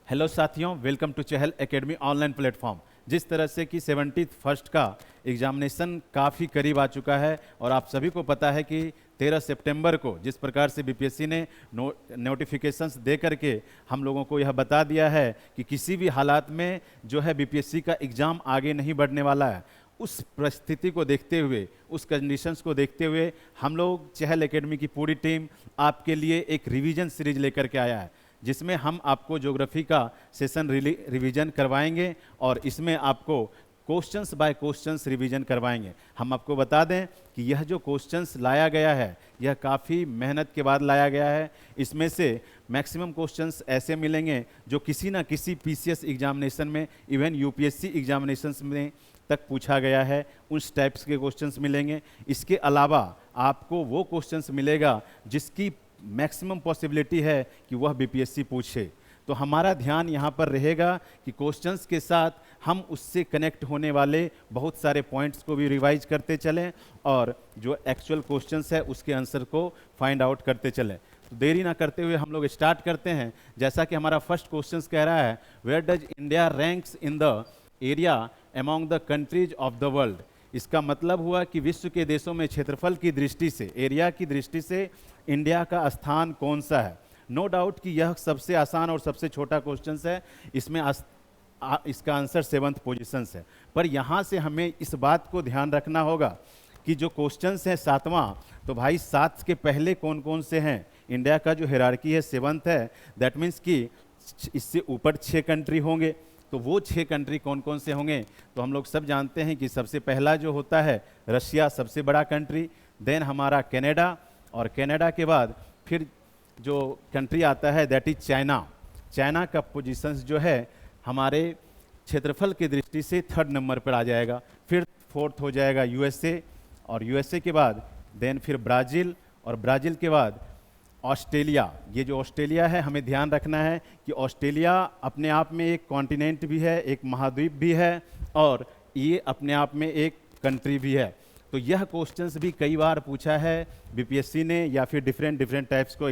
Hello साथियों, welcome to Chahal academy online platform. जिस तरह से कि 71st का एग्जामिनेशन काफ़ी करीब आ चुका है और आप सभी को पता है कि 13 सितंबर को जिस प्रकार से बीपीएससी ने नोटिफिकेशंस दे करके हम लोगों को यह बता दिया है कि किसी भी हालात में जो है बीपीएससी का एग्ज़ाम आगे नहीं बढ़ने वाला है, उस परिस्थिति को देखते हुए, उस कंडीशंस को देखते हुए हम लोग चहल एकेडमी की पूरी टीम आपके लिए एक रिवीजन सीरीज लेकर के आया है, जिसमें हम आपको ज्योग्राफी का सेशन रिवीजन करवाएंगे और इसमें आपको क्वेश्चंस बाय क्वेश्चंस रिवीजन करवाएंगे। हम आपको बता दें कि यह जो क्वेश्चंस लाया गया है यह काफ़ी मेहनत के बाद लाया गया है। इसमें से मैक्सिमम क्वेश्चंस ऐसे मिलेंगे जो किसी ना किसी पीसीएस एग्जामिनेशन में, इवन यूपीएससी एग्जामिनेशंस में तक पूछा गया है, उस टाइप्स के क्वेश्चंस मिलेंगे। इसके अलावा आपको वो क्वेश्चंस मिलेगा जिसकी मैक्सिमम पॉसिबिलिटी है कि वह बीपीएससी पूछे। तो हमारा ध्यान यहाँ पर रहेगा कि क्वेश्चंस के साथ हम उससे कनेक्ट होने वाले बहुत सारे पॉइंट्स को भी रिवाइज करते चलें और जो एक्चुअल क्वेश्चंस है उसके आंसर को फाइंड आउट करते चलें। तो देरी ना करते हुए हम लोग स्टार्ट करते हैं। जैसा कि हमारा फर्स्ट क्वेश्चन कह रहा है, where does India ranks in the area among the countries of the world. इसका मतलब हुआ कि विश्व के देशों में क्षेत्रफल की दृष्टि से, एरिया की दृष्टि से इंडिया का स्थान कौन सा है। नो डाउट कि यह सबसे आसान और सबसे छोटा क्वेश्चन है। इसमें इसका आंसर 7th पोजीशन है। पर यहाँ से हमें इस बात को ध्यान रखना होगा कि जो क्वेश्चन है 7वां, तो भाई 7 के पहले कौन कौन से हैं। इंडिया का जो हिरार्की है 7th है, दैट मीन्स कि इससे ऊपर 6 कंट्री होंगे। तो वो 6 कंट्री कौन कौन से होंगे, तो हम लोग सब जानते हैं कि सबसे पहला जो होता है रशिया, सबसे बड़ा कंट्री। देन हमारा कनाडा, और कनाडा के बाद फिर जो कंट्री आता है दैट इज चाइना। चाइना का पोजीशंस जो है हमारे क्षेत्रफल की दृष्टि से 3rd नंबर पर आ जाएगा। फिर 4th हो जाएगा यूएसए, और यूएसए के बाद देन फिर ब्राज़ील, और ब्राज़ील के बाद ऑस्ट्रेलिया। ये जो ऑस्ट्रेलिया है, हमें ध्यान रखना है कि ऑस्ट्रेलिया अपने आप में एक कॉन्टिनेंट भी है, एक महाद्वीप भी है, और ये अपने आप में एक कंट्री भी है। तो यह क्वेश्चंस भी कई बार पूछा है बीपीएससी ने, या फिर डिफरेंट टाइप्स को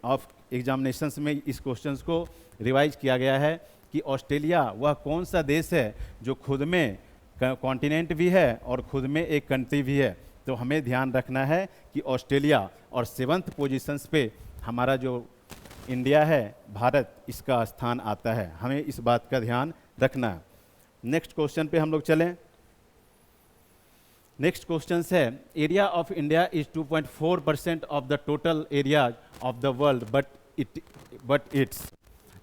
ऑफ एग्जामिनेशंस में इस क्वेश्चंस को रिवाइज किया गया है कि ऑस्ट्रेलिया वह कौन सा देश है जो खुद में कॉन्टिनेंट भी है और खुद में एक कंट्री भी है। तो हमें ध्यान रखना है कि ऑस्ट्रेलिया, और 7th पोजीशंस पे हमारा जो इंडिया है, भारत, इसका स्थान आता है। हमें इस बात का ध्यान रखना है। नेक्स्ट क्वेश्चन पे हम लोग चलें। नेक्स्ट क्वेश्चन है, area of India is 2.4% of the total area of the world but it's.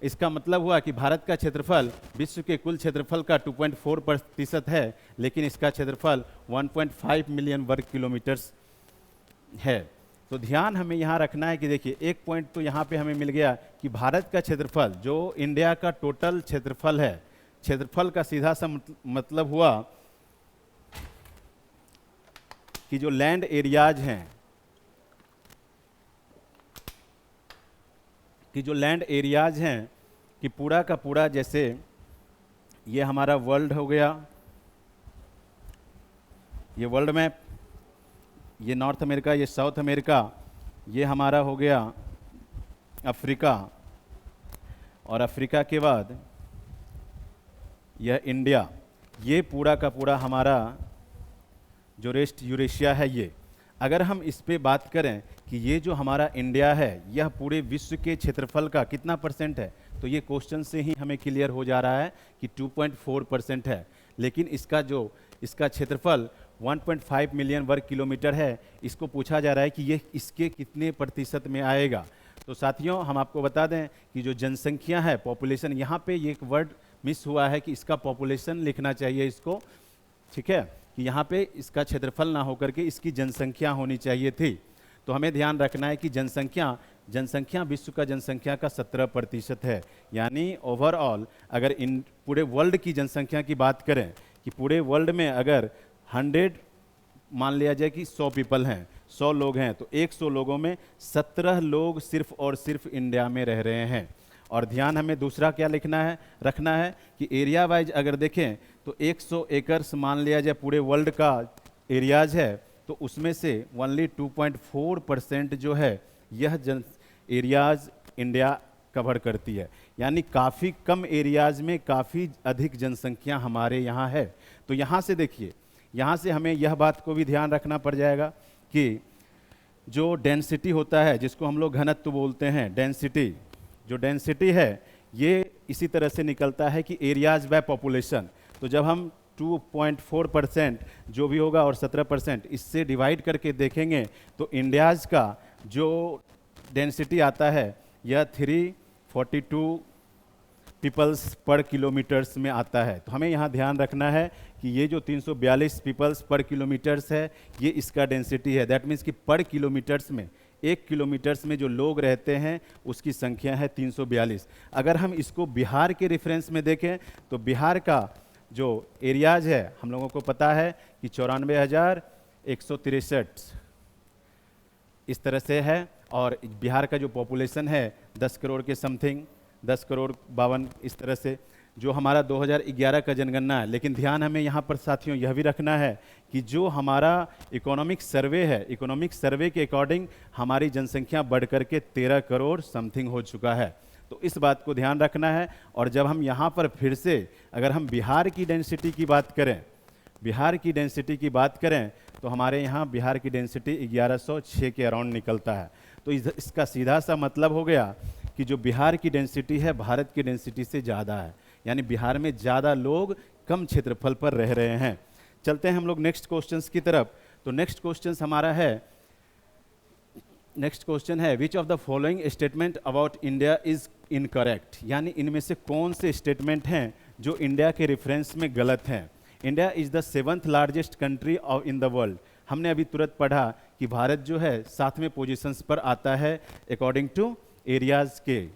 इसका मतलब हुआ कि भारत का क्षेत्रफल विश्व के कुल क्षेत्रफल का 2.4% है, लेकिन इसका क्षेत्रफल 1.5 मिलियन वर्ग किलोमीटर्स है। तो ध्यान हमें यहाँ रखना है कि देखिए, एक पॉइंट तो यहाँ पे हमें मिल गया कि भारत का क्षेत्रफल जो इंडिया का टोटल क्षेत्रफल है, क्षेत्रफल का सीधा सा मतलब हुआ कि जो लैंड एरियाज हैं, कि पूरा का पूरा, जैसे ये हमारा वर्ल्ड हो गया, ये वर्ल्ड मैप, ये नॉर्थ अमेरिका, ये साउथ अमेरिका, ये हमारा हो गया अफ्रीका, और अफ्रीका के बाद यह इंडिया, ये पूरा का पूरा हमारा जो रेस्ट यूरेशिया है। ये अगर हम इस पे बात करें कि ये जो हमारा इंडिया है यह पूरे विश्व के क्षेत्रफल का कितना % है, तो ये क्वेश्चन से ही हमें क्लियर हो जा रहा है कि 2.4% है। लेकिन इसका क्षेत्रफल 1.5 मिलियन वर्ग किलोमीटर है। इसको पूछा जा रहा है कि ये इसके कितने % में आएगा। तो साथियों, हम आपको बता दें कि जो जनसंख्या है, पॉपुलेशन, यहाँ पे ये एक वर्ड मिस हुआ है कि इसका पॉपुलेशन लिखना चाहिए इसको, ठीक है, कि यहाँ पे इसका क्षेत्रफल ना होकर के इसकी जनसंख्या होनी चाहिए थी। तो हमें ध्यान रखना है कि जनसंख्या विश्व का जनसंख्या का 17% है। यानी ओवरऑल अगर इन पूरे वर्ल्ड की जनसंख्या की बात करें कि पूरे वर्ल्ड में अगर 100 मान लिया जाए कि 100 पीपल हैं, 100 लोग हैं, तो 100 लोगों में 17 लोग सिर्फ और सिर्फ इंडिया में रह रहे हैं। और ध्यान हमें दूसरा क्या रखना है कि एरिया वाइज अगर देखें तो 100 एकर्स मान लिया जाए पूरे वर्ल्ड का एरियाज है, तो उसमें से ओनली 2.4% जो है यह एरियाज इंडिया कवर करती है, यानी काफ़ी कम एरियाज में काफ़ी अधिक जनसंख्या हमारे यहाँ है। तो यहाँ से देखिए, यहाँ से हमें यह बात को भी ध्यान रखना पड़ जाएगा कि जो डेंसिटी होता है, जिसको हम लोग घनत्व बोलते हैं, डेंसिटी, जो डेंसिटी है ये इसी तरह से निकलता है कि एरियाज बाय पॉपुलेशन। तो जब हम 2.4% जो भी होगा और 17% इससे डिवाइड करके देखेंगे तो इंडियाज़ का जो डेंसिटी आता है यह 342 पीपल्स पर किलोमीटर्स में आता है। तो हमें यहाँ ध्यान रखना है कि ये जो 342 पीपल्स पर किलोमीटर्स है ये इसका डेंसिटी है। दैट मीन्स कि पर किलोमीटर्स में, 1 किलोमीटर्स में जो लोग रहते हैं उसकी संख्या है 342। अगर हम इसको बिहार के रेफरेंस में देखें तो बिहार का जो एरियाज है हम लोगों को पता है कि 94,163 इस तरह से है, और बिहार का जो पॉपुलेशन है 10 करोड़ के समथिंग, 10 करोड़ 52 इस तरह से, जो हमारा 2011 का जनगणना है। लेकिन ध्यान हमें यहाँ पर साथियों यह भी रखना है कि जो हमारा इकोनॉमिक सर्वे है, इकोनॉमिक सर्वे के अकॉर्डिंग हमारी जनसंख्या बढ़ कर के 13 करोड़ समथिंग हो चुका है। तो इस बात को ध्यान रखना है। और जब हम यहाँ पर फिर से अगर हम बिहार की डेंसिटी की बात करें, बिहार की डेंसिटी की बात करें तो हमारे यहाँ बिहार की डेंसिटी 1106 के अराउंड निकलता है। तो इसका सीधा सा मतलब हो गया कि जो बिहार की डेंसिटी है भारत की डेंसिटी से ज़्यादा है, यानी बिहार में ज़्यादा लोग कम क्षेत्रफल पर रह रहे हैं। चलते हैं हम लोग नेक्स्ट क्वेश्चंस की तरफ। तो नेक्स्ट क्वेश्चन हमारा है, नेक्स्ट क्वेश्चन है विच of the following statement about India is incorrect, यानी इनमें से कौन से स्टेटमेंट हैं जो इंडिया के रेफरेंस में गलत हैं। India is the 7th largest country of in the world. हमने अभी तुरंत पढ़ा कि भारत जो है 7वें पोजीशंस पर आता है अकॉर्डिंग टू एरियाज के।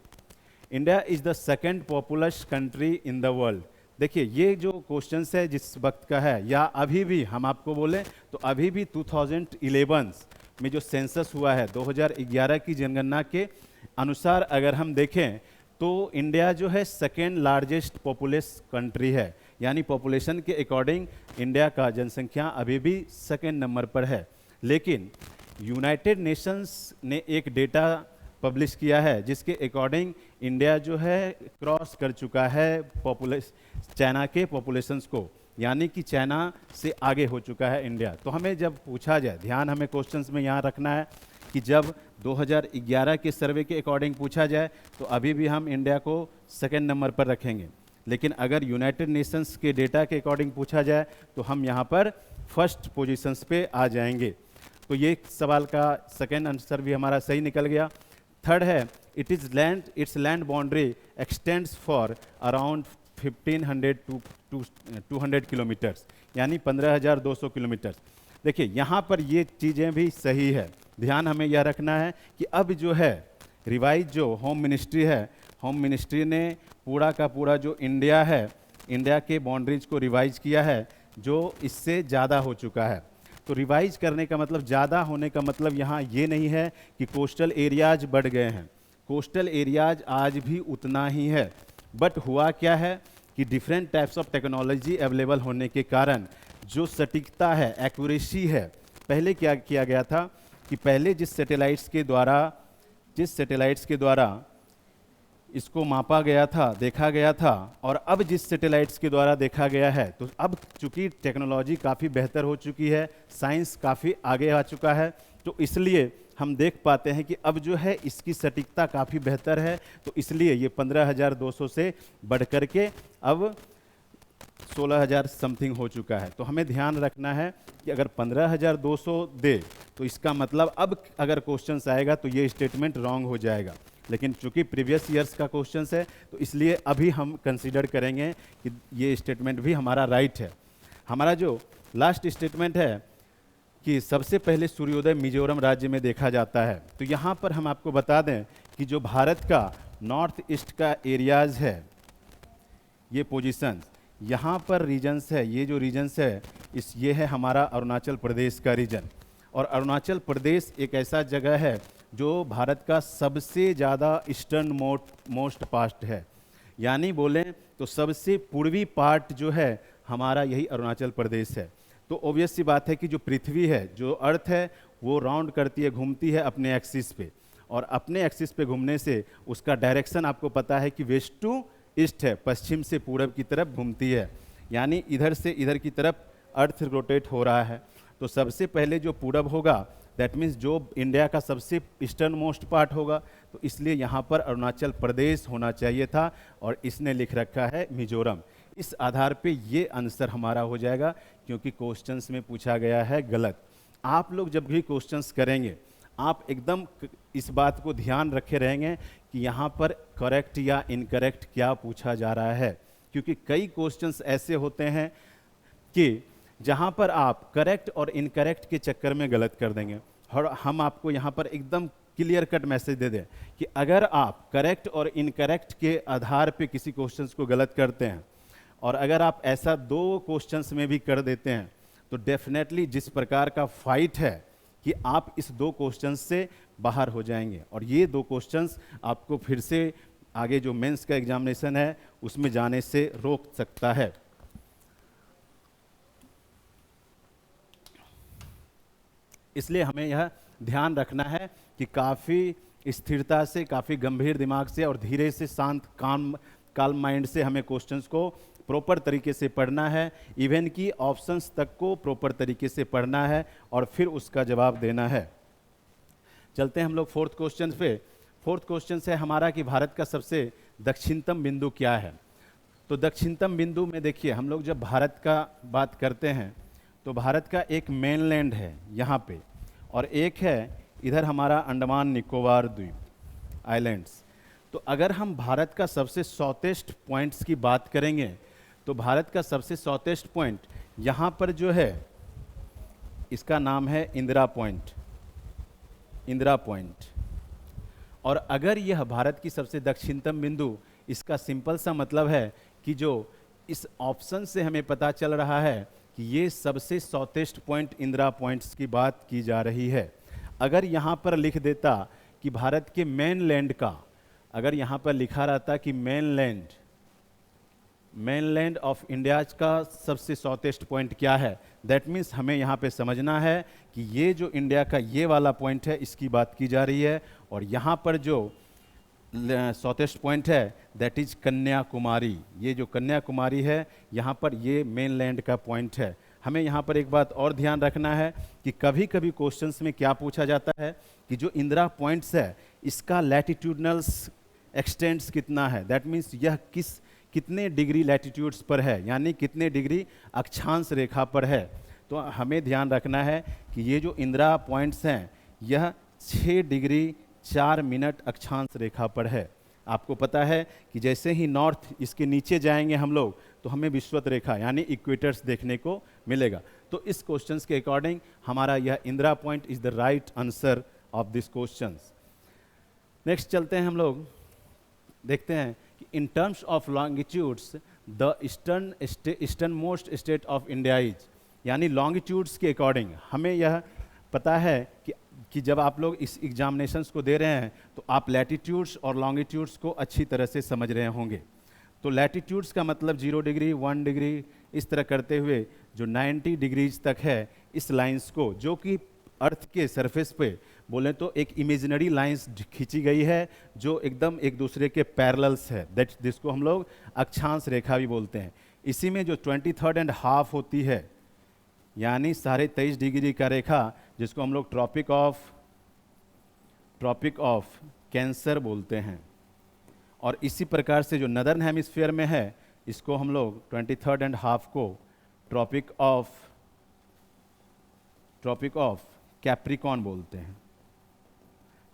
India is the 2nd populace country in the world. देखिए ये जो क्वेश्चन है जिस वक्त का है, या अभी भी हम आपको बोलें तो अभी भी 2011 में जो सेंसस हुआ है 2011 की जनगणना के अनुसार अगर हम देखें तो इंडिया जो है 2nd लार्जेस्ट पॉपुलस कंट्री है, यानी पॉपुलेशन के अकॉर्डिंग इंडिया का जनसंख्या अभी भी 2nd नंबर पर है। लेकिन यूनाइटेड नेशंस ने एक डेटा पब्लिश किया है जिसके अकॉर्डिंग इंडिया जो है क्रॉस कर चुका है चाइना के पॉपुलेशंस को, यानी कि चाइना से आगे हो चुका है इंडिया। तो हमें जब पूछा जाए, ध्यान हमें क्वेश्चंस में यहाँ रखना है कि जब 2011 के सर्वे के अकॉर्डिंग पूछा जाए तो अभी भी हम इंडिया को 2nd नंबर पर रखेंगे, लेकिन अगर यूनाइटेड नेशंस के डेटा के अकॉर्डिंग पूछा जाए तो हम यहाँ पर 1st पोजीशंस पे आ जाएंगे। तो ये सवाल का 2nd आंसर भी हमारा सही निकल गया। 3rd है it's land boundary x tends for around 1500 to 200 kilometres, यानी 15,200 किलोमीटर। देखिए यहाँ पर ये चीज़ें भी सही है। ध्यान हमें यह रखना है कि अब जो है रिवाइज जो होम मिनिस्ट्री है, होम मिनिस्ट्री ने पूरा का पूरा जो इंडिया है, इंडिया के बाउंड्रीज को रिवाइज किया है जो इससे ज़्यादा हो चुका है। तो रिवाइज करने का मतलब, ज़्यादा होने का मतलब यहाँ ये नहीं है कि कोस्टल एरियाज बढ़ गए हैं, कोस्टल एरियाज आज भी उतना ही है, बट हुआ क्या है कि different types of technology available होने के कारण जो सटीकता है, एक्यूरेसी है, पहले क्या किया गया था कि पहले जिस सैटेलाइट्स के द्वारा इसको मापा गया था, देखा गया था, और अब जिस सैटेलाइट्स के द्वारा देखा गया है, तो अब चूंकि टेक्नोलॉजी काफ़ी बेहतर हो चुकी है, साइंस काफ़ी आगे आ चुका है, तो इसलिए हम देख पाते हैं कि अब जो है इसकी सटीकता काफ़ी बेहतर है। तो इसलिए ये 15,200 से बढ़ कर के अब 16,000 समथिंग हो चुका है। तो हमें ध्यान रखना है कि अगर 15,200 दे तो इसका मतलब अब अगर क्वेश्चंस आएगा तो ये स्टेटमेंट रॉन्ग हो जाएगा, लेकिन चूंकि प्रीवियस ईयर्स का क्वेश्चंस है तो इसलिए अभी हम कंसीडर करेंगे कि ये स्टेटमेंट भी हमारा राइट है। हमारा जो लास्ट स्टेटमेंट है कि सबसे पहले सूर्योदय मिजोरम राज्य में देखा जाता है। तो यहाँ पर हम आपको बता दें कि जो भारत का नॉर्थ ईस्ट का एरियाज है, ये पोजीशंस, यहाँ पर रीजन्स है, ये जो रीजन्स है ये है हमारा अरुणाचल प्रदेश का रीजन। और अरुणाचल प्रदेश एक ऐसा जगह है जो भारत का सबसे ज़्यादा ईस्टर्न मोस्ट पार्ट है, यानी बोलें तो सबसे पूर्वी पार्ट जो है हमारा यही अरुणाचल प्रदेश है। तो ऑब्वियस सी बात है कि जो पृथ्वी है, जो अर्थ है, वो राउंड करती है, घूमती है अपने एक्सिस पे, और अपने एक्सिस पे घूमने से उसका डायरेक्शन आपको पता है कि वेस्ट टू ईस्ट है, पश्चिम से पूरब की तरफ घूमती है, यानी इधर से इधर की तरफ अर्थ रोटेट हो रहा है। तो सबसे पहले जो पूरब होगा दैट मीन्स जो इंडिया का सबसे ईस्टर्न मोस्ट पार्ट होगा, तो इसलिए यहाँ पर अरुणाचल प्रदेश होना चाहिए था और इसने लिख रखा है मिजोरम। इस आधार पे ये आंसर हमारा हो जाएगा, क्योंकि क्वेश्चंस में पूछा गया है गलत। आप लोग जब भी क्वेश्चंस करेंगे आप एकदम इस बात को ध्यान रखे रहेंगे कि यहाँ पर करेक्ट या इनकरेक्ट क्या पूछा जा रहा है, क्योंकि कई क्वेश्चंस ऐसे होते हैं कि जहाँ पर आप करेक्ट और इनकरेक्ट के चक्कर में गलत कर देंगे। और हम आपको यहाँ पर एकदम क्लियर कट मैसेज दे दें कि अगर आप करेक्ट और इनकरेक्ट के आधार पे किसी क्वेश्चंस को गलत करते हैं और अगर आप ऐसा 2 क्वेश्चंस में भी कर देते हैं, तो डेफिनेटली जिस प्रकार का फाइट है कि आप इस 2 क्वेश्चंस से बाहर हो जाएंगे और ये 2 क्वेश्चंस आपको फिर से आगे जो मेंस का एग्जामिनेशन है उसमें जाने से रोक सकता है। इसलिए हमें यह ध्यान रखना है कि काफ़ी स्थिरता से, काफ़ी गंभीर दिमाग से और धीरे से, शांत काल्म माइंड से हमें क्वेश्चंस को प्रॉपर तरीके से पढ़ना है, इवन कि ऑप्शंस तक को प्रॉपर तरीके से पढ़ना है और फिर उसका जवाब देना है। चलते हैं हम लोग 4th क्वेश्चन पे। 4th क्वेश्चन है हमारा कि भारत का सबसे दक्षिणतम बिंदु क्या है। तो दक्षिणतम बिंदु में देखिए, हम लोग जब भारत का बात करते हैं तो भारत का एक मेनलैंड है यहाँ पे और एक है इधर हमारा अंडमान निकोबार द्वीप आइलैंड्स। तो अगर हम भारत का सबसे साउथेस्ट पॉइंट्स की बात करेंगे तो भारत का सबसे साउथेस्ट पॉइंट यहाँ पर जो है इसका नाम है इंदिरा पॉइंट, इंदिरा पॉइंट। और अगर यह भारत की सबसे दक्षिणतम बिंदु, इसका सिंपल सा मतलब है कि जो इस ऑप्शन से हमें पता चल रहा है कि ये सबसे साउथेस्ट पॉइंट इंदिरा पॉइंट्स की बात की जा रही है। अगर यहाँ पर लिख देता कि भारत के मेनलैंड का, अगर यहाँ पर लिखा रहता कि मेनलैंड ऑफ इंडिया का सबसे साउथेस्ट पॉइंट क्या है, दैट मीन्स हमें यहाँ पे समझना है कि ये जो इंडिया का ये वाला पॉइंट है इसकी बात की जा रही है और यहाँ पर जो साउथेस्ट पॉइंट है दैट इज कन्याकुमारी। ये जो कन्याकुमारी है यहाँ पर ये मेनलैंड का पॉइंट है। हमें यहाँ पर एक बात और ध्यान रखना है कि कभी कभी क्वेश्चंस में क्या पूछा जाता है कि जो इंदिरा पॉइंट्स है इसका लैटिट्यूडनल्स एक्सटेंड्स कितना है, दैट मीन्स यह कितने डिग्री लैटिट्यूड्स पर है, यानी कितने डिग्री अक्षांश रेखा पर है। तो हमें ध्यान रखना है कि ये जो इंदिरा पॉइंट्स हैं यह 6 डिग्री 4 मिनट अक्षांश रेखा पर है। आपको पता है कि जैसे ही नॉर्थ इसके नीचे जाएंगे हम लोग तो हमें विषुवत रेखा यानी इक्वेटर्स देखने को मिलेगा। तो इस क्वेश्चंस के अकॉर्डिंग हमारा यह Indira point is the right answer of this questions. Next चलते हैं हम लोग, देखते हैं कि in terms of longitudes the eastern most state of India is, यानी लॉन्गिट्यूड्स के अकॉर्डिंग हमें यह पता है कि जब आप लोग इस एग्जामिनेशंस को दे रहे हैं तो आप लैटिट्यूड्स और लॉन्गिट्यूड्स को अच्छी तरह से समझ रहे होंगे। तो लैटिट्यूड्स का मतलब 0 डिग्री 1 डिग्री इस तरह करते हुए जो 90 डिग्रीज तक है, इस लाइंस को जो कि अर्थ के सरफेस पे बोलें तो एक इमेजिनरी लाइंस खींची गई है जो एकदम एक दूसरे के पैरेलल्स है, दैट जिसको हम लोग अक्षांश रेखा भी बोलते हैं। इसी में जो 23.5 होती है यानी 23.5 डिग्री का रेखा जिसको हम लोग ट्रॉपिक ऑफ कैंसर बोलते हैं, और इसी प्रकार से जो नदर्न हेमिस्फीयर में है इसको हम लोग 23.5 को ट्रॉपिक ऑफ कैप्रिकॉन बोलते हैं।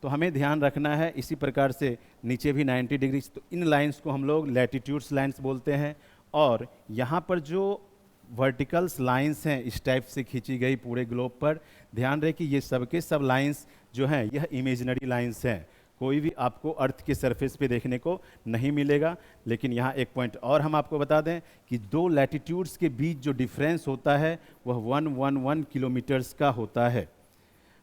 तो हमें ध्यान रखना है, इसी प्रकार से नीचे भी 90 डिग्री, तो इन लाइंस को हम लोग लैटिट्यूड्स लाइंस बोलते हैं। और यहाँ पर जो वर्टिकल्स लाइंस हैं इस टाइप से खींची गई पूरे ग्लोब पर, ध्यान रहे कि ये सबके सब लाइंस जो हैं यह इमेजिनरी लाइंस हैं, कोई भी आपको अर्थ के सरफेस पे देखने को नहीं मिलेगा। लेकिन यहाँ एक पॉइंट और हम आपको बता दें कि 2 लैटिट्यूड्स के बीच जो डिफरेंस होता है वह 111 किलोमीटर्स का होता है।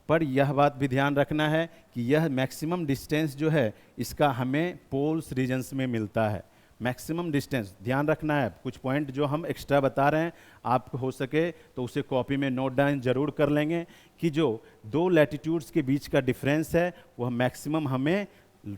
पर यह बात भी ध्यान रखना है कि यह मैक्सिमम डिस्टेंस जो है इसका हमें पोल्स रीजन्स में मिलता है। मैक्सिमम डिस्टेंस ध्यान रखना है। कुछ पॉइंट जो हम एक्स्ट्रा बता रहे हैं, आप हो सके तो उसे कॉपी में नोट डाउन जरूर कर लेंगे कि जो दो लैटिट्यूड्स के बीच का डिफरेंस है वह मैक्सिमम हमें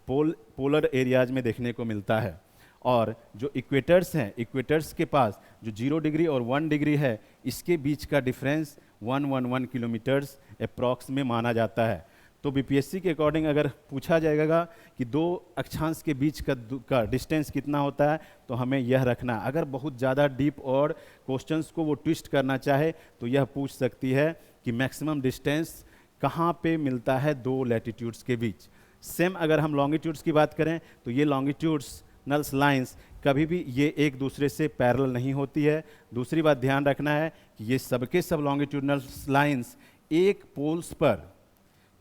पोलर एरियाज में देखने को मिलता है। और जो इक्वेटर्स हैं, इक्वेटर्स के पास जो 0 डिग्री और 1 डिग्री है, इसके बीच का डिफरेंस 111 किलोमीटर्स अप्रॉक्स में माना जाता है। तो बीपीएससी के अकॉर्डिंग अगर पूछा जाएगा कि दो अक्षांश के बीच का डिस्टेंस कितना होता है, तो हमें यह रखना है। अगर बहुत ज़्यादा डीप और क्वेश्चंस को वो ट्विस्ट करना चाहे तो यह पूछ सकती है कि मैक्सिमम डिस्टेंस कहाँ पे मिलता है दो लैटिट्यूड्स के बीच। सेम अगर हम लॉन्गिट्यूड्स की बात करें तो ये लॉन्गिट्यूड्स लाइंस कभी भी ये एक दूसरे से पैरेलल नहीं होती है। दूसरी बात ध्यान रखना है कि ये सबके सब लॉन्गिट्यूडनल लाइंस एक पोल्स पर,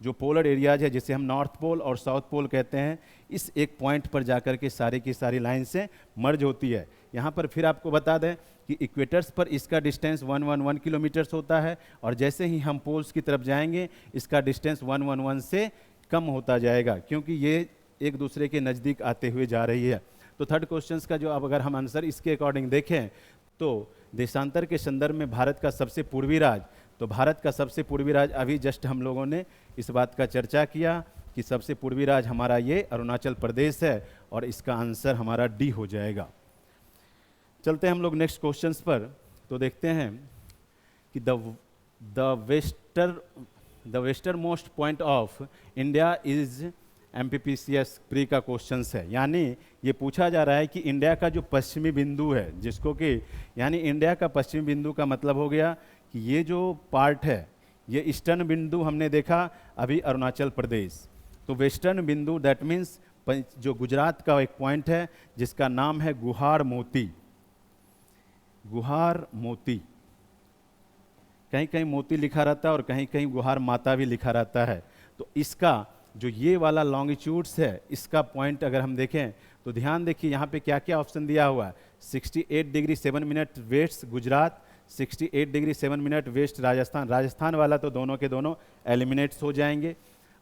जो पोलर एरियाज है जिसे हम नॉर्थ पोल और साउथ पोल कहते हैं, इस एक पॉइंट पर जाकर के सारी की सारी लाइन से मर्ज होती है। यहाँ पर फिर आपको बता दें कि इक्वेटर्स पर इसका डिस्टेंस 111 किलोमीटर्स होता है, और जैसे ही हम पोल्स की तरफ जाएंगे इसका डिस्टेंस 111 से कम होता जाएगा, क्योंकि ये एक दूसरे के नज़दीक आते हुए जा रही है। तो थर्ड क्वेश्चन का जो अब अगर हम आंसर इसके अकॉर्डिंग देखें तो देशांतर के संदर्भ में भारत का सबसे पूर्वी राज्य, तो भारत का सबसे पूर्वी राज्य अभी जस्ट हम लोगों ने इस बात का चर्चा किया कि सबसे पूर्वी राज्य हमारा ये अरुणाचल प्रदेश है, और इसका आंसर हमारा डी हो जाएगा। चलते हैं हम लोग नेक्स्ट क्वेश्चंस पर, तो देखते हैं कि the western most point of India is MPPCS pre का क्वेश्चन है। यानी ये पूछा जा रहा है कि इंडिया का जो पश्चिमी बिंदु है, जिसको कि यानी इंडिया का पश्चिमी बिंदु का मतलब हो गया कि ये जो पार्ट है, ये ईस्टर्न बिंदु हमने देखा अभी अरुणाचल प्रदेश, तो वेस्टर्न बिंदु दैट मीन्स जो गुजरात का एक पॉइंट है जिसका नाम है गुहार मोती। गुहार मोती, कहीं कहीं मोती लिखा रहता है और कहीं कहीं गुहार माता भी लिखा रहता है। तो इसका जो ये वाला लॉन्गिट्यूड्स है, इसका पॉइंट अगर हम देखें तो ध्यान देखिए यहाँ पे क्या क्या ऑप्शन दिया हुआ है। 68 degree 7 minute west Gujarat, 68 degree 7 minute west Rajasthan. Rajasthan वाला तो दोनों के दोनों एलिमिनेट्स हो जाएंगे।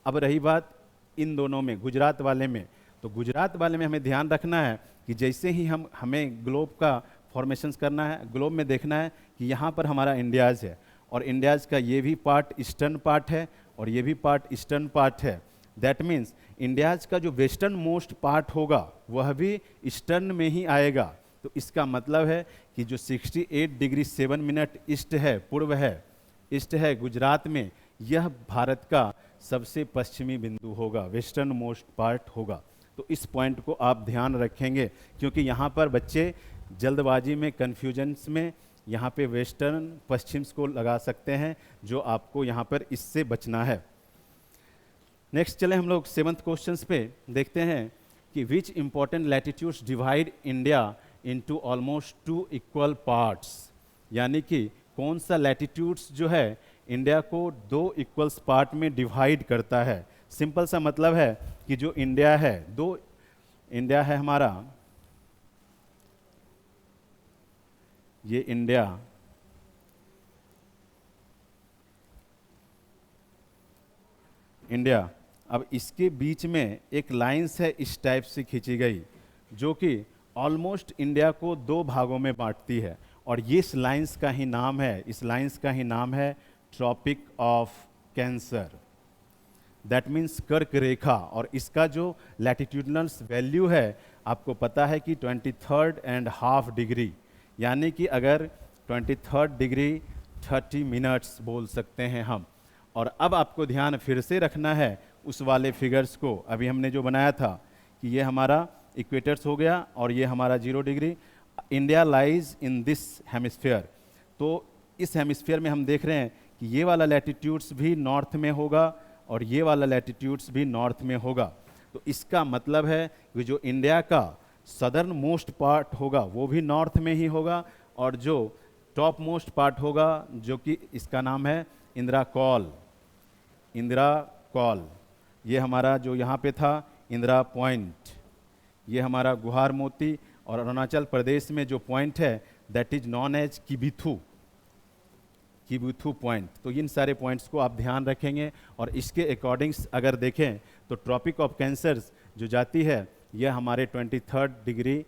अब रही बात इन दोनों में, गुजरात वाले में, तो गुजरात वाले में हमें ध्यान रखना है कि जैसे ही हमें ग्लोब का फॉर्मेशंस करना है, ग्लोब में देखना है कि यहाँ पर हमारा इंडियाज़ है, और इंडियाज़ का ये भी पार्ट ईस्टर्न पार्ट है और ये भी पार्ट ईस्टर्न पार्ट है। दैट मीन्स इंडियाज़ का जो वेस्टर्न मोस्ट पार्ट होगा वह भी ईस्टर्न में ही आएगा। तो इसका मतलब है कि जो 68 डिग्री 7 मिनट ईस्ट है, पूर्व है, ईस्ट है गुजरात में, यह भारत का सबसे पश्चिमी बिंदु होगा, वेस्टर्न मोस्ट पार्ट होगा। तो इस पॉइंट को आप ध्यान रखेंगे, क्योंकि यहाँ पर बच्चे जल्दबाजी में, कन्फ्यूजन्स में यहाँ पे वेस्टर्न पश्चिम्स को लगा सकते हैं, जो आपको यहाँ पर इससे बचना है। नेक्स्ट चले हम लोग 7th क्वेश्चंस पे, देखते हैं कि which important latitudes divide India into almost 2 equal parts. यानी कि कौन सा लैटिट्यूड्स जो है इंडिया को 2 इक्वल्स पार्ट में डिवाइड करता है। सिंपल सा मतलब है कि जो इंडिया है, इंडिया है हमारा, ये इंडिया, अब इसके बीच में एक लाइंस है इस टाइप से खींची गई, जो कि ऑलमोस्ट इंडिया को 2 भागों में बांटती है, और ये इस लाइंस का ही नाम है tropic of cancer. That means कर्क रेखा। और इसका जो लैटिट्यूडनल वैल्यू है आपको पता है कि 23.5 डिग्री, यानी कि अगर 23 डिग्री 30 मिनट्स बोल सकते हैं हम। और अब आपको ध्यान फिर से रखना है उस वाले फिगर्स को, अभी हमने जो बनाया था कि ये हमारा इक्वेटर्स हो गया और ये हमारा 0 degree. India lies in this hemisphere, तो इस हेमिस्फीयर में हम देख रहे हैं कि ये वाला लैटिट्यूड्स भी नॉर्थ में होगा और ये वाला लैटिट्यूड्स भी नॉर्थ में होगा। तो इसका मतलब है कि जो इंडिया का सदर्न मोस्ट पार्ट होगा वो भी नॉर्थ में ही होगा, और जो टॉप मोस्ट पार्ट होगा जो कि इसका नाम है इंदिरा कॉल, ये हमारा जो यहाँ पे था इंदिरा पॉइंट, ये हमारा गुहार मोती, और अरुणाचल प्रदेश में जो पॉइंट है that is known as Kibithu point. तो इन सारे पॉइंट्स को आप ध्यान रखेंगे, और इसके अकॉर्डिंग्स अगर देखें तो ट्रॉपिक ऑफ कैंसर जो जाती है यह हमारे 23 डिग्री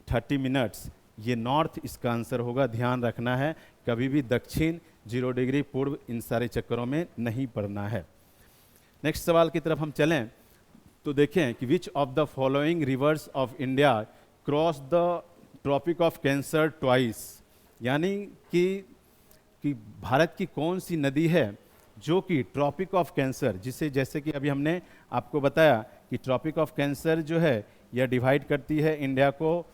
30 मिनट्स, ये नॉर्थ इसका आंसर होगा, ध्यान रखना है, कभी भी दक्षिण, 0 डिग्री, पूर्व, इन सारे चक्करों में नहीं पड़ना है। नेक्स्ट सवाल की तरफ हम चलें तो देखें कि which of the following rivers of India cross the tropic of cancer twice, यानी कि भारत की कौन सी नदी है जो कि ट्रॉपिक ऑफ कैंसर, जिसे जैसे कि अभी हमने आपको बताया कि ट्रॉपिक ऑफ कैंसर जो है यह डिवाइड करती है इंडिया को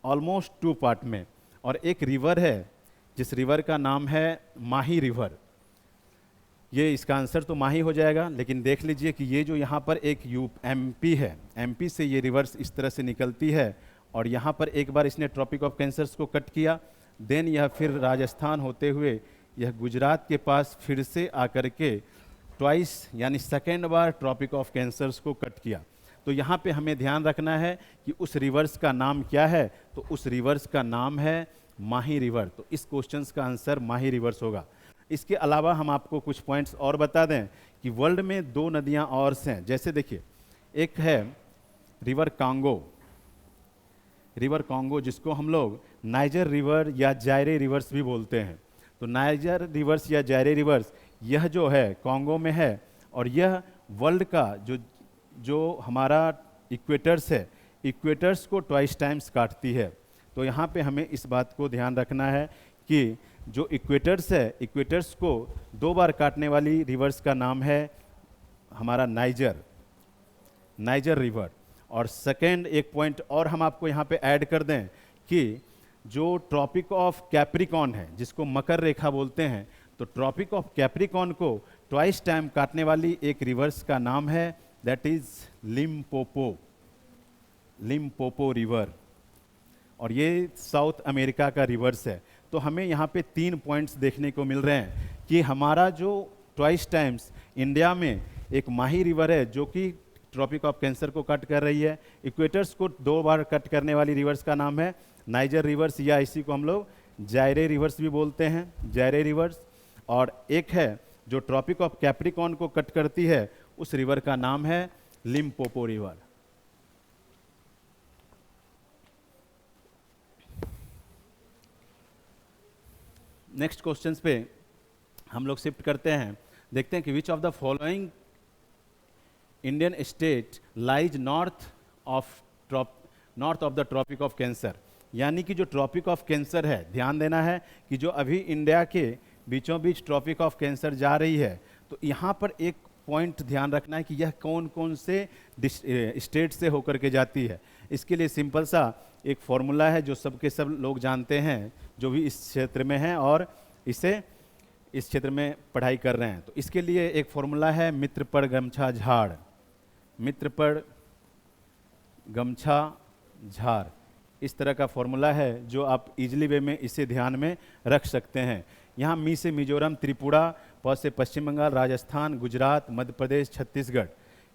ऑलमोस्ट 2 पार्ट में, और एक रिवर है जिस रिवर का नाम है माही रिवर। ये इसका आंसर तो माही हो जाएगा, लेकिन देख लीजिए कि ये जो यहाँ पर एक एमपी है, एमपी से ये रिवर्स इस तरह से निकलती है, और यहाँ पर एक बार इसने ट्रॉपिक ऑफ कैंसर्स को कट किया, देन यह फिर राजस्थान होते हुए यह गुजरात के पास फिर से आकर के ट्वाइस यानी सेकेंड बार ट्रॉपिक ऑफ कैंसर्स को कट किया। तो यहाँ पे हमें ध्यान रखना है कि उस रिवर्स का नाम क्या है, तो उस रिवर्स का नाम है माही रिवर। तो इस क्वेश्चंस का आंसर माही रिवर्स होगा। इसके अलावा हम आपको कुछ पॉइंट्स और बता दें कि वर्ल्ड में 2 नदियाँ और हैं, जैसे देखिए एक है रिवर कांगो, रिवर कांगो जिसको हम लोग नाइजर रिवर या जायरे रिवर्स भी बोलते हैं। तो नाइजर रिवर्स या जायरे रिवर्स यह जो है कांगो में है, और यह वर्ल्ड का जो हमारा इक्वेटर्स है, इक्वेटर्स को ट्वाइस टाइम्स काटती है। तो यहाँ पे हमें इस बात को ध्यान रखना है कि जो इक्वेटर्स है, इक्वेटर्स को 2 बार काटने वाली रिवर्स का नाम है हमारा नाइजर, नाइजर रिवर। और सेकेंड एक पॉइंट और हम आपको यहाँ पे ऐड कर दें कि जो ट्रॉपिक ऑफ कैप्रिकॉन है, जिसको मकर रेखा बोलते हैं, तो ट्रॉपिक ऑफ कैप्रिकॉन को ट्वाइस टाइम काटने वाली एक रिवर्स का नाम है, that is Limpopo, Limpopo river, और ये साउथ अमेरिका का रिवर्स है। तो हमें यहाँ पे 3 पॉइंट्स देखने को मिल रहे हैं कि हमारा जो ट्वाइस टाइम्स इंडिया में एक माही रिवर है जो कि ट्रॉपिक ऑफ कैंसर को कट कर रही है, इक्वेटर्स को 2 बार कट करने वाली रिवर्स का नाम है नाइजर रिवर्स, या इसी को हम लोग जायरे रिवर्स भी बोलते हैं, जायरे रिवर्स। और एक है जो ट्रॉपिक ऑफ कैप्रिकॉन को कट करती है, उस रिवर का नाम है लिम्पोपो रिवर। नेक्स्ट क्वेश्चंस पे हम लोग शिफ्ट करते हैं, देखते हैं कि which of the following Indian state lies north of the tropic of cancer, यानी कि जो ट्रॉपिक ऑफ कैंसर है, ध्यान देना है कि जो अभी इंडिया के बीचों बीच ट्रॉपिक ऑफ कैंसर जा रही है, तो यहाँ पर एक पॉइंट ध्यान रखना है कि यह कौन कौन से स्टेट से होकर के जाती है। इसके लिए सिंपल सा एक फॉर्मूला है जो सब के सब लोग जानते हैं जो भी इस क्षेत्र में हैं और इस क्षेत्र में पढ़ाई कर रहे हैं। तो इसके लिए एक फॉर्मूला है मित्रपड़ गमछा झाड़, मित्रपड़ गमछा झाड़, इस तरह का फॉर्मूला है जो आप इजीली वे में इसे ध्यान में रख सकते हैं। यहाँ मी से मिजोरम, त्रिपुरा, प से पश्चिम बंगाल, राजस्थान, गुजरात, मध्य प्रदेश, छत्तीसगढ़,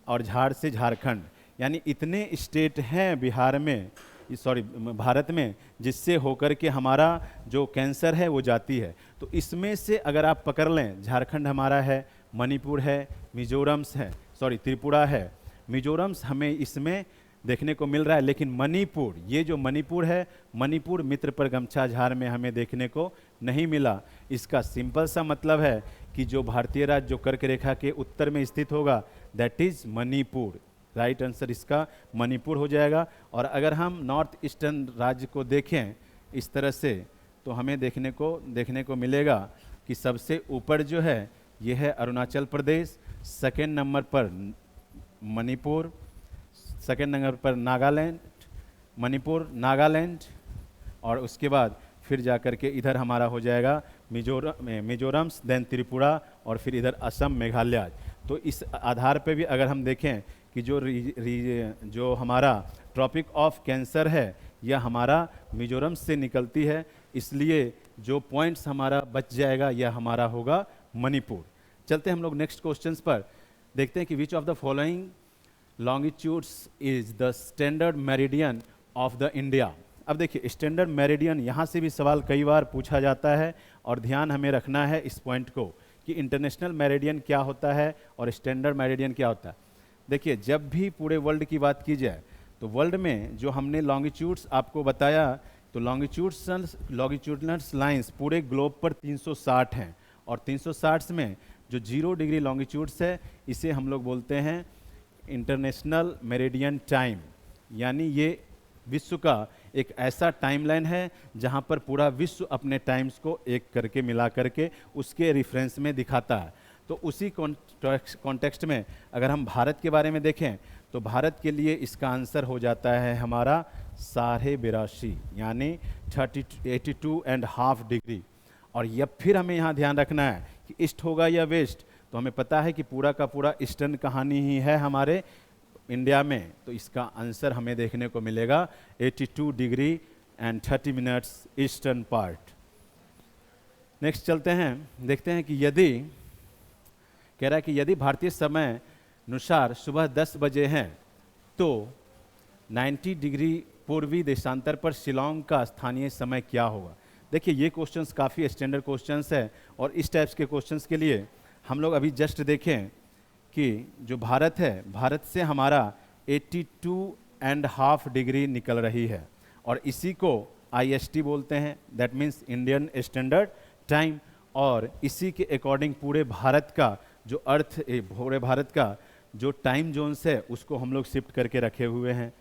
और झाड़ से झारखंड, यानी इतने स्टेट हैं बिहार में, भारत में, जिससे होकर के हमारा जो कैंसर है वो जाती है। तो इसमें से अगर आप पकड़ लें, झारखंड हमारा है, मणिपुर है, मिजोरम्स है, त्रिपुरा है, मिजोरम्स हमें इसमें देखने को मिल रहा है, लेकिन मणिपुर, ये जो मणिपुर है, मणिपुर मित्रपड़ गमछा झाड़ में हमें देखने को नहीं मिला। इसका सिंपल सा मतलब है कि जो भारतीय राज्य जो कर्क रेखा के उत्तर में स्थित होगा, that is Manipur. Right answer इसका मणिपुर हो जाएगा। और अगर हम नॉर्थ ईस्टर्न राज्य को देखें इस तरह से, तो हमें देखने को मिलेगा कि सबसे ऊपर जो है ये है अरुणाचल प्रदेश, सेकेंड नंबर पर मणिपुर, सेकेंड नंबर पर नागालैंड, मणिपुर, नागालैंड, और उसके बाद फिर जाकर के इधर हमारा हो जाएगा मिजोरम्स, देन त्रिपुरा, और फिर इधर असम, मेघालय। तो इस आधार पे भी अगर हम देखें कि जो हमारा ट्रॉपिक ऑफ कैंसर है यह हमारा मिजोरम से निकलती है, इसलिए जो पॉइंट्स हमारा बच जाएगा यह हमारा होगा मणिपुर। चलते हैं हम लोग नेक्स्ट क्वेश्चंस पर, देखते हैं कि which of the following longitudes is the standard meridian of the India. अब देखिए स्टैंडर्ड मेरिडियन, यहाँ से भी सवाल कई बार पूछा जाता है और ध्यान हमें रखना है इस पॉइंट को कि इंटरनेशनल मेरिडियन क्या होता है और स्टैंडर्ड मेरिडियन क्या होता है। देखिए जब भी पूरे वर्ल्ड की बात की जाए तो वर्ल्ड में जो हमने लॉन्गिट्यूड्स आपको बताया, तो लॉन्गिट्यूडनल लाइंस पूरे ग्लोब पर 360 हैं, और 360 में जो 0 डिग्री लॉन्गिट्यूड्स है इसे हम लोग बोलते हैं इंटरनेशनल मेरिडियन टाइम। यानी ये विश्व का एक ऐसा टाइमलाइन है जहां पर पूरा विश्व अपने टाइम्स को एक करके मिला करके उसके रेफरेंस में दिखाता है। तो उसी कॉन्टेक्स्ट में अगर हम भारत के बारे में देखें तो भारत के लिए इसका आंसर हो जाता है हमारा 82.5 यानी 82.5 डिग्री। और यह फिर हमें यहाँ ध्यान रखना है कि ईस्ट होगा या वेस्ट, तो हमें पता है कि पूरा का पूरा ईस्टर्न कहानी ही है हमारे इंडिया में, तो इसका आंसर हमें देखने को मिलेगा 82 degree and 30 minutes eastern part. Next चलते हैं, देखते हैं कि यदि कह रहा है कि यदि भारतीय समय अनुसार सुबह 10 बजे हैं तो 90 डिग्री पूर्वी देशांतर पर शिलोंग का स्थानीय समय क्या होगा। देखिए ये क्वेश्चंस काफ़ी स्टैंडर्ड क्वेश्चंस है, और इस टाइप्स के क्वेश्चंस के लिए हम लोग अभी जस्ट देखें कि जो भारत है, भारत से हमारा 82.5 डिग्री निकल रही है, और इसी को IST बोलते हैं, that means Indian standard time. और इसी के अकॉर्डिंग पूरे भारत का जो पूरे भारत का जो टाइम जोन्स है उसको हम लोग शिफ्ट करके रखे हुए हैं।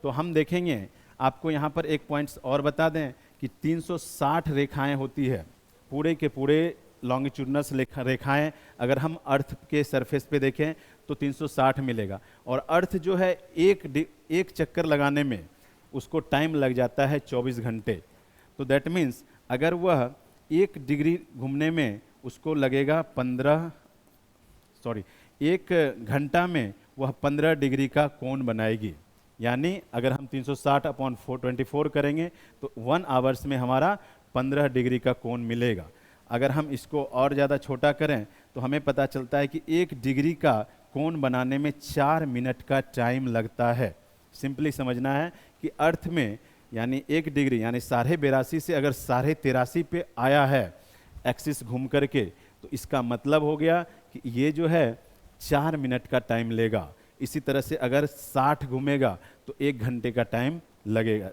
तो हम देखेंगे, आपको यहाँ पर एक पॉइंट्स और बता दें कि 360 रेखाएं होती है, पूरे के पूरे लॉन्गिट्यूडनस रेखाएं अगर हम अर्थ के सरफेस पे देखें तो 360 मिलेगा, और अर्थ जो है एक चक्कर लगाने में उसको टाइम लग जाता है 24 घंटे। तो दैट मीन्स अगर वह 1 डिग्री घूमने में उसको लगेगा 1 घंटा में वह 15 डिग्री का कोण बनाएगी। यानी अगर हम 360/424 करेंगे तो 1 आवर्स में हमारा 15 डिग्री का कोण मिलेगा। अगर हम इसको और ज़्यादा छोटा करें तो हमें पता चलता है कि 1 डिग्री का कोण बनाने में 4 मिनट का टाइम लगता है। सिंपली समझना है कि अर्थ में यानी 1 डिग्री यानी 82.5 से अगर 83.5 पे आया है एक्सिस घूम करके, तो इसका मतलब हो गया कि ये जो है 4 मिनट का टाइम लेगा। इसी तरह से अगर 60 घूमेगा तो 1 घंटे का टाइम लगेगा,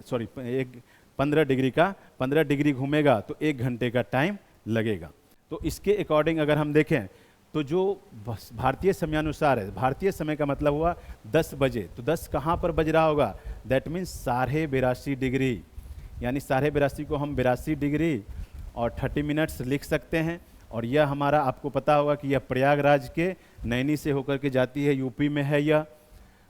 15 डिग्री घूमेगा तो 1 घंटे का टाइम लगेगा। तो इसके अकॉर्डिंग अगर हम देखें तो जो भारतीय समयानुसार है, भारतीय समय का मतलब हुआ 10 बजे, तो 10 कहाँ पर बज रहा होगा, दैट मीन्स 82.5 डिग्री, यानी 82.5 को हम 82 डिग्री और 30 मिनट्स लिख सकते हैं। और यह हमारा आपको पता होगा कि यह प्रयागराज के नैनी से होकर के जाती है, यूपी में है यह।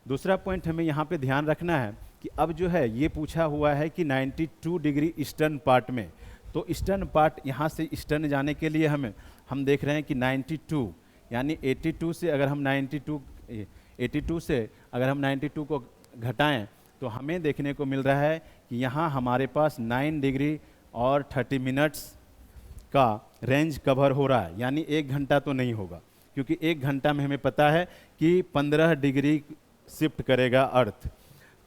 दूसरा पॉइंट हमें यहाँ पे ध्यान रखना है कि अब जो है ये पूछा हुआ है कि 92 डिग्री ईस्टर्न पार्ट में, तो ईस्टर्न पार्ट यहाँ से ईस्टर्न जाने के लिए हम देख रहे हैं कि 92 यानी 82 से अगर हम 92 को घटाएं तो हमें देखने को मिल रहा है कि यहाँ हमारे पास 9 डिग्री और 30 मिनट्स का रेंज कवर हो रहा है। यानी 1 घंटा तो नहीं होगा, क्योंकि 1 घंटा में हमें पता है कि 15 डिग्री शिफ्ट करेगा अर्थ।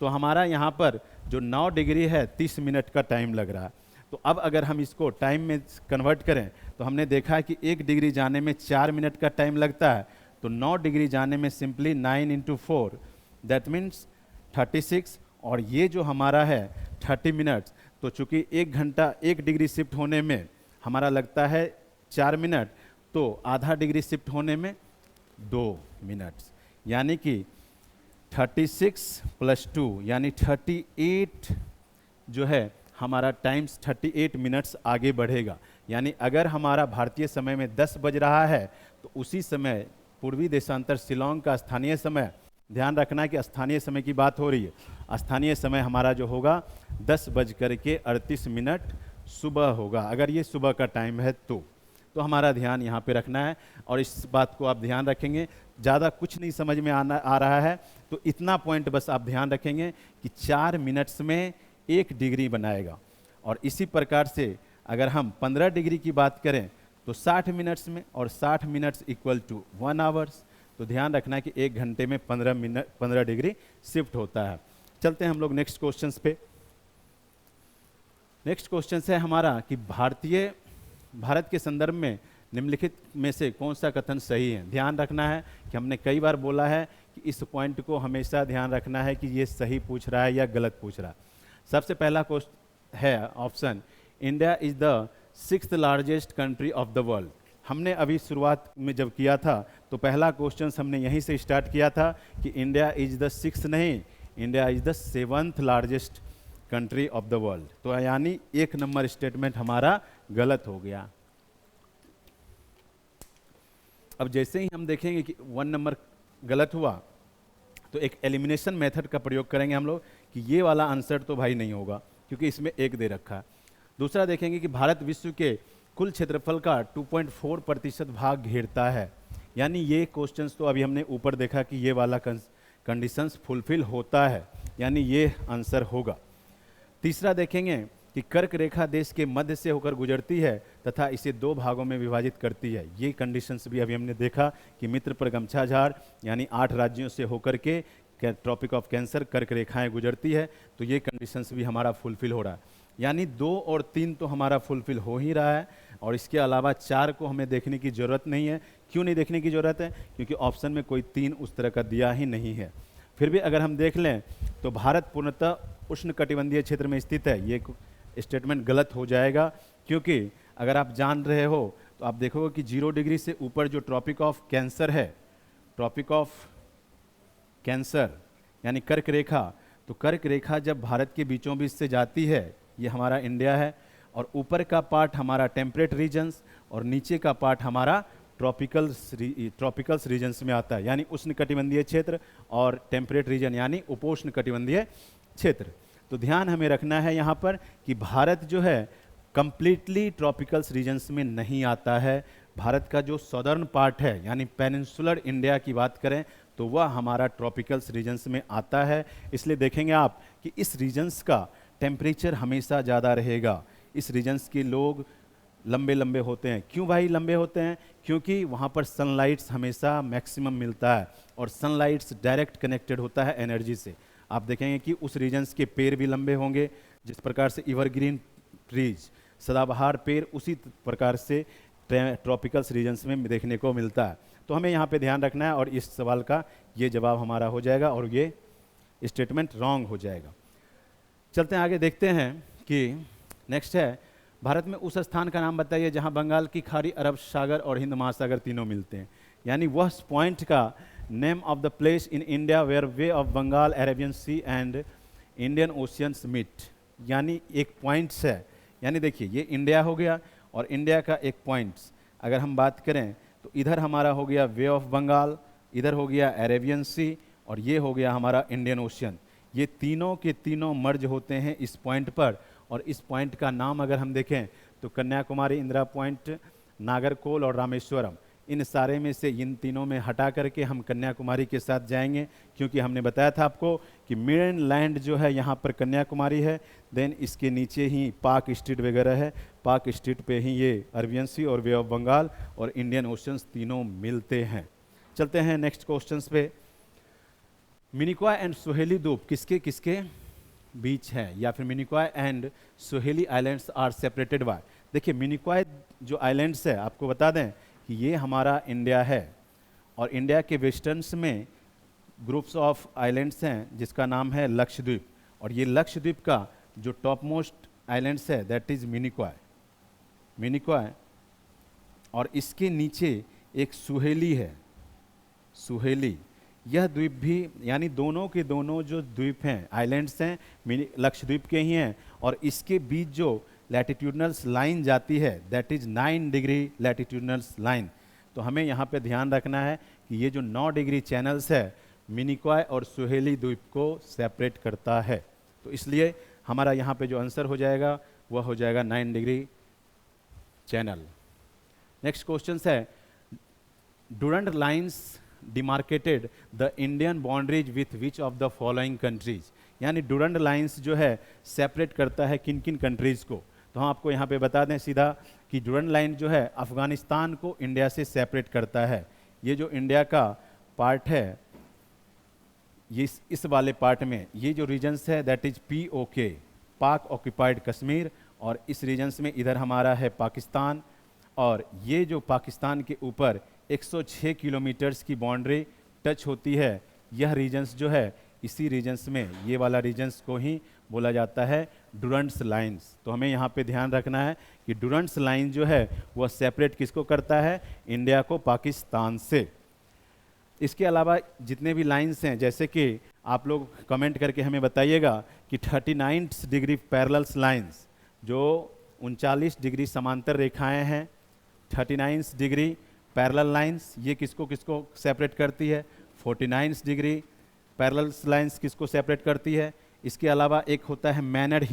तो हमारा यहाँ पर जो 9 डिग्री है 30 मिनट का टाइम लग रहा है। तो अब अगर हम इसको टाइम में कन्वर्ट करें तो हमने देखा है कि 1 डिग्री जाने में 4 मिनट का टाइम लगता है, तो 9 डिग्री जाने में सिंपली 9 × 4 दैट मीन्स 36, और ये जो हमारा है 30 मिनट्स, तो चूँकि 1 घंटा 1 डिग्री शिफ्ट होने में हमारा लगता है 4 मिनट, तो आधा डिग्री शिफ्ट होने में 2 मिनट्स, यानी कि 36 + 2 यानी 38 जो है हमारा टाइम्स 38 मिनट्स आगे बढ़ेगा। यानी अगर हमारा भारतीय समय में 10 बज रहा है तो उसी समय पूर्वी देशांतर शिलोंग का स्थानीय समय, ध्यान रखना कि स्थानीय समय की बात हो रही है, स्थानीय समय हमारा जो होगा 10:38 सुबह होगा। अगर ये सुबह का टाइम है तो हमारा ध्यान यहाँ पे रखना है, और इस बात को आप ध्यान रखेंगे। ज़्यादा कुछ नहीं समझ में आ रहा है तो इतना पॉइंट बस आप ध्यान रखेंगे कि 4 मिनट्स में 1 डिग्री बनाएगा। और इसी प्रकार से अगर हम 15 डिग्री की बात करें तो 60 मिनट्स में, और 60 मिनट्स इक्वल टू 1 आवर्स। तो ध्यान रखना है कि 1 घंटे में 15 डिग्री शिफ्ट होता है। चलते हैं हम लोग नेक्स्ट क्वेश्चंस पे। नेक्स्ट क्वेश्चन है हमारा कि भारत के संदर्भ में निम्नलिखित में से कौन सा कथन सही है। ध्यान रखना है कि हमने कई बार बोला है कि इस पॉइंट को हमेशा ध्यान रखना है कि ये सही पूछ रहा है या गलत पूछ रहा है। सबसे पहला क्वेश्चन है option, India is the 6th largest country of the world. हमने अभी शुरुआत में जब किया था तो पहला क्वेश्चन हमने यहीं से स्टार्ट किया था कि इंडिया इज द 6th नहीं, India is the 7th largest country of the world. तो यानी 1 नंबर स्टेटमेंट हमारा गलत हो गया। अब जैसे ही हम देखेंगे कि 1 नंबर गलत हुआ तो एक एलिमिनेशन मेथड का प्रयोग करेंगे हम लोग कि ये वाला आंसर तो भाई नहीं होगा क्योंकि इसमें 1 दे रखा है। दूसरा देखेंगे कि भारत विश्व के कुल क्षेत्रफल का 2.4% भाग घेरता है, यानी ये क्वेश्चंस तो अभी हमने ऊपर देखा कि ये वाला कंडीशंस फुलफिल होता है, यानी ये आंसर होगा। तीसरा देखेंगे कि कर्क रेखा देश के मध्य से होकर गुजरती है तथा इसे 2 भागों में विभाजित करती है। ये कंडीशंस भी अभी हमने देखा कि मित्र पर गमछा झाड़ यानी 8 राज्यों से होकर के ट्रॉपिक ऑफ कैंसर कर्क रेखाएं गुजरती है, तो ये कंडीशंस भी हमारा फुलफिल हो रहा है। यानी 2 और 3 तो हमारा फुलफिल हो ही रहा है और इसके अलावा 4 को हमें देखने की ज़रूरत नहीं है। क्यों नहीं देखने की ज़रूरत है? क्योंकि ऑप्शन में कोई 3 उस तरह का दिया ही नहीं है। फिर भी अगर हम देख लें तो भारत पूर्णतः उष्णकटिबंधीय क्षेत्र में स्थित है, ये स्टेटमेंट गलत हो जाएगा। क्योंकि अगर आप जान रहे हो तो आप देखोगे कि 0 डिग्री से ऊपर जो ट्रॉपिक ऑफ कैंसर है, ट्रॉपिक ऑफ कैंसर यानी कर्क रेखा, तो कर्क रेखा जब भारत के बीचों बीच से जाती है, ये हमारा इंडिया है, और ऊपर का पार्ट हमारा टेम्परेट रीजन्स और नीचे का पार्ट हमारा ट्रॉपिकल्स रीजन्स में आता है, यानी उष्णकटिबंधीय क्षेत्र और टेम्परेट रीजन यानी उपोष्ण कटिबंधीय क्षेत्र। तो ध्यान हमें रखना है यहाँ पर कि भारत जो है कंप्लीटली ट्रॉपिकल्स रीजन्स में नहीं आता है। भारत का जो सदर्न पार्ट है यानी पेनिनसुलर इंडिया की बात करें तो वह हमारा ट्रॉपिकल्स रीजन्स में आता है। इसलिए देखेंगे आप कि इस रीजन्स का टेम्परेचर हमेशा ज़्यादा रहेगा। इस रीजन्स के लोग लंबे लंबे होते हैं। क्यों भाई लंबे होते हैं? क्योंकि वहाँ पर सनलाइट्स हमेशा मैक्सिमम मिलता है और सनलाइट्स डायरेक्ट कनेक्टेड होता है एनर्जी से। आप देखेंगे कि उस रीजन्स के पेड़ भी लंबे होंगे, जिस प्रकार से एवरग्रीन ट्रीज सदाबहार पेड़ उसी प्रकार से ट्रॉपिकल्स रीजन्स में देखने को मिलता है। तो हमें यहाँ पे ध्यान रखना है और इस सवाल का ये जवाब हमारा हो जाएगा और ये स्टेटमेंट रॉन्ग हो जाएगा। चलते हैं आगे, देखते हैं कि नेक्स्ट है, भारत में उस स्थान का नाम बताइए जहाँ बंगाल की खाड़ी, अरब सागर और हिंद महासागर तीनों मिलते हैं। यानी वह पॉइंट का name of the place in India where bay of Bengal, Arabian sea and Indian oceans meet. यानी एक पॉइंट्स है, यानी देखिए ये इंडिया हो गया और इंडिया का एक पॉइंट्स अगर हम बात करें तो इधर हमारा हो गया वे ऑफ बंगाल, इधर हो गया अरेबियन सी और ये हो गया हमारा इंडियन ओशियन। ये तीनों के तीनों मर्ज होते हैं इस पॉइंट पर और इस पॉइंट का नाम अगर हम देखें तो कन्याकुमारी, इंदिरा पॉइंट, नागरकोल और रामेश्वरम, इन सारे में से इन तीनों में हटा करके हम कन्याकुमारी के साथ जाएंगे, क्योंकि हमने बताया था आपको कि मेन लैंड जो है यहाँ पर कन्याकुमारी है, देन इसके नीचे ही पाक स्ट्रीट वगैरह है, पाक स्ट्रीट पे ही ये अरबियन सी और वे ऑफ बंगाल और इंडियन ओशंस तीनों मिलते हैं। चलते हैं नेक्स्ट क्वेश्चंस पे। मिनिकॉय एंड सोहेली द्वीप किसके किसके बीच है, या फिर Minicoy and Suheli islands are separated by. देखिए मिनिकॉय जो आइलैंड्स है आपको बता दें कि ये हमारा इंडिया है और इंडिया के वेस्टर्न्स में ग्रुप्स ऑफ आइलैंड्स हैं जिसका नाम है लक्षद्वीप, और ये लक्षद्वीप का जो टॉप मोस्ट आइलैंड्स है दैट इज मिनिकॉय, मिनिकॉय, और इसके नीचे एक सुहेली है, सुहेली। यह द्वीप भी यानी दोनों के दोनों जो द्वीप हैं आइलैंड्स हैं लक्षद्वीप के ही हैं, और इसके बीच जो लैटिट्यूडनल्स लाइन जाती है दैट इज 9 डिग्री लैटिट्यूडनल्स लाइन। तो हमें यहाँ पे ध्यान रखना है कि ये जो 9 डिग्री चैनल्स है मिनिकॉय और सुहेली द्वीप को सेपरेट करता है। तो इसलिए हमारा यहाँ पे जो आंसर हो जाएगा वह हो जाएगा 9 डिग्री चैनल। नेक्स्ट क्वेश्चन है, Durand lines demarcated the Indian boundaries with which of the following countries. यानी डुरंड लाइन्स जो है सेपरेट करता है किन किन कंट्रीज को। तो हम आपको यहाँ पे बता दें सीधा कि डुरंड लाइन जो है अफगानिस्तान को इंडिया से सेपरेट करता है। ये जो इंडिया का पार्ट है ये इस वाले पार्ट में ये जो रीजन्स है दैट इज POK, पाक ऑक्यूपाइड कश्मीर, और इस रीजन्स में इधर हमारा है पाकिस्तान, और ये जो पाकिस्तान के ऊपर 106 किलोमीटर्स की बाउंड्री टच होती है यह रीजन्स जो है, इसी रीजन्स में ये वाला रीजन्स को ही बोला जाता है डुरंट्स लाइंस। तो हमें यहाँ पे ध्यान रखना है कि डुरंट्स लाइन जो है वह सेपरेट किसको करता है, इंडिया को पाकिस्तान से। इसके अलावा जितने भी लाइंस हैं, जैसे कि आप लोग कमेंट करके हमें बताइएगा कि 39 डिग्री पैरेलल्स लाइंस, जो 39 डिग्री समांतर रेखाएं हैं, 39 डिग्री पैरेलल लाइंस, ये किसको किसको सेपरेट करती है, 49 डिग्री पैरेलल्स लाइंस किसको सेपरेट करती है। इसके अलावा एक होता है मैनर्ड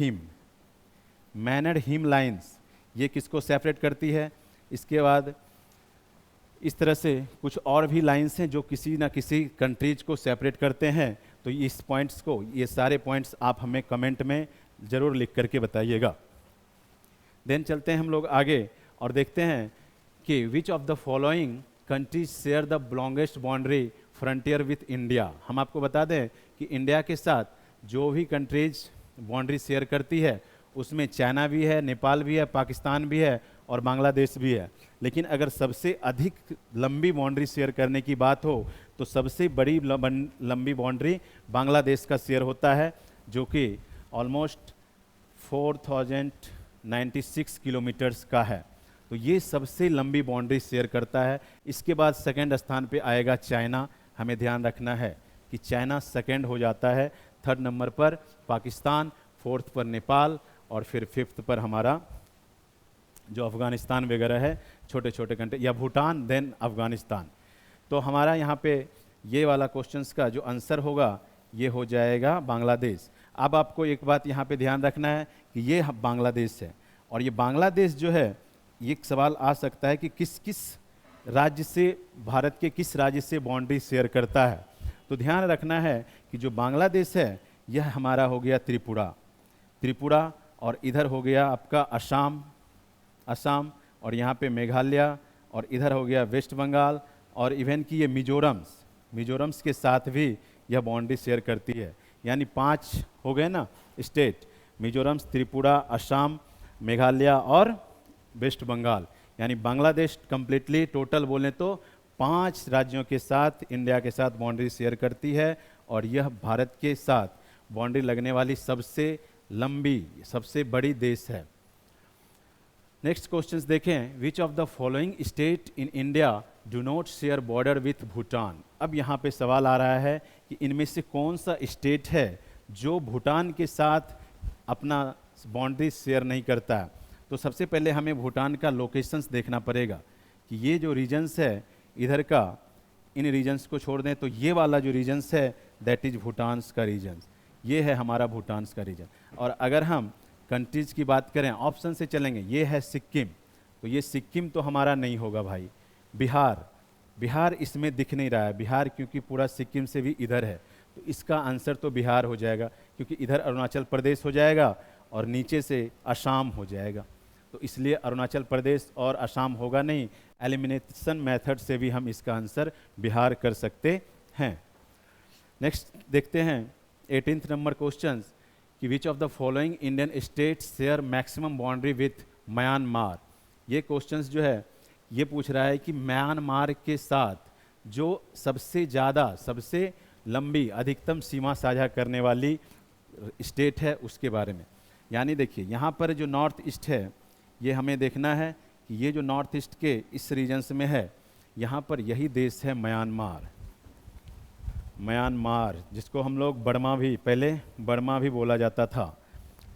हिम लाइंस, ये किसको सेपरेट करती है। इसके बाद इस तरह से कुछ और भी लाइंस हैं जो किसी ना किसी कंट्रीज को सेपरेट करते हैं। तो इस पॉइंट्स को, ये सारे पॉइंट्स आप हमें कमेंट में ज़रूर लिख करके बताइएगा। देन चलते हैं हम लोग आगे और देखते हैं कि which of the following countries share the longest boundary frontier with India. हम आपको बता दें कि इंडिया के साथ जो भी कंट्रीज बाउंड्री शेयर करती है उसमें चाइना भी है, नेपाल भी है, पाकिस्तान भी है और बांग्लादेश भी है। लेकिन अगर सबसे अधिक लंबी बाउंड्री शेयर करने की बात हो तो सबसे बड़ी लंबी बाउंड्री बांग्लादेश का शेयर होता है, जो कि ऑलमोस्ट 4096 किलोमीटर्स का है। तो ये सबसे लंबी बाउंड्री शेयर करता है। इसके बाद सेकंड स्थान पे आएगा चाइना। हमें ध्यान रखना है कि चाइना सेकंड हो जाता है, थर्ड नंबर पर पाकिस्तान, फोर्थ पर नेपाल और फिर फिफ्थ पर हमारा जो अफ़गानिस्तान वगैरह है, छोटे छोटे कंट्री, या भूटान, देन अफ़गानिस्तान। तो हमारा यहाँ पे ये वाला क्वेश्चंस का जो आंसर होगा ये हो जाएगा बांग्लादेश। अब आपको एक बात यहाँ पे ध्यान रखना है कि ये बांग्लादेश है, और ये बांग्लादेश जो है, ये एक सवाल आ सकता है कि किस किस राज्य से, भारत के किस राज्य से बाउंड्री शेयर करता है। तो ध्यान रखना है कि जो बांग्लादेश है यह हमारा हो गया त्रिपुरा, और इधर हो गया आपका असम, और यहाँ पे मेघालय, और इधर हो गया वेस्ट बंगाल, और इवन कि ये मिजोरम्स के साथ भी यह बाउंड्री शेयर करती है। यानी 5 हो गए ना स्टेट, मिजोरम्स, त्रिपुरा, असम, मेघालय और वेस्ट बंगाल। यानी बांग्लादेश कंप्लीटली टोटल बोलें तो 5 राज्यों के साथ, इंडिया के साथ बाउंड्री शेयर करती है, और यह भारत के साथ बाउंड्री लगने वाली सबसे लंबी, सबसे बड़ी देश है। नेक्स्ट क्वेश्चंस देखें, विच of the following state in India do not share border with Bhutan. अब यहाँ पे सवाल आ रहा है कि इनमें से कौन सा स्टेट है जो भूटान के साथ अपना बाउंड्री शेयर नहीं करता है। तो सबसे पहले हमें भूटान का लोकेशंस देखना पड़ेगा कि ये जो रीजन्स है इधर का, इन रीजन्स को छोड़ दें तो ये वाला जो रीजन्स है दैट इज भूटान्स का रीजन्स, ये है हमारा भूटान्स का रीजन। और अगर हम कंट्रीज की बात करें, ऑप्शन से चलेंगे, ये है सिक्किम, तो ये सिक्किम तो हमारा नहीं होगा भाई। बिहार इसमें दिख नहीं रहा है, बिहार क्योंकि पूरा सिक्किम से भी इधर है, तो इसका आंसर तो बिहार हो जाएगा, क्योंकि इधर अरुणाचल प्रदेश हो जाएगा और नीचे से असम हो जाएगा। तो इसलिए अरुणाचल प्रदेश और असम होगा नहीं, एलिमिनेशन मेथड से भी हम इसका आंसर बिहार कर सकते हैं। नेक्स्ट देखते हैं 18th नंबर क्वेश्चन कि which of the following Indian states share maximum boundary with Myanmar. ये क्वेश्चंस जो है ये पूछ रहा है कि म्यांमार के साथ जो सबसे ज़्यादा, सबसे लंबी, अधिकतम सीमा साझा करने वाली स्टेट है उसके बारे में। यानी देखिए यहाँ पर जो नॉर्थ ईस्ट है, ये हमें देखना है कि ये जो नॉर्थ ईस्ट के इस रीजन्स में है, यहाँ पर यही देश है म्यांमार, जिसको हम लोग बर्मा भी, पहले बर्मा भी बोला जाता था।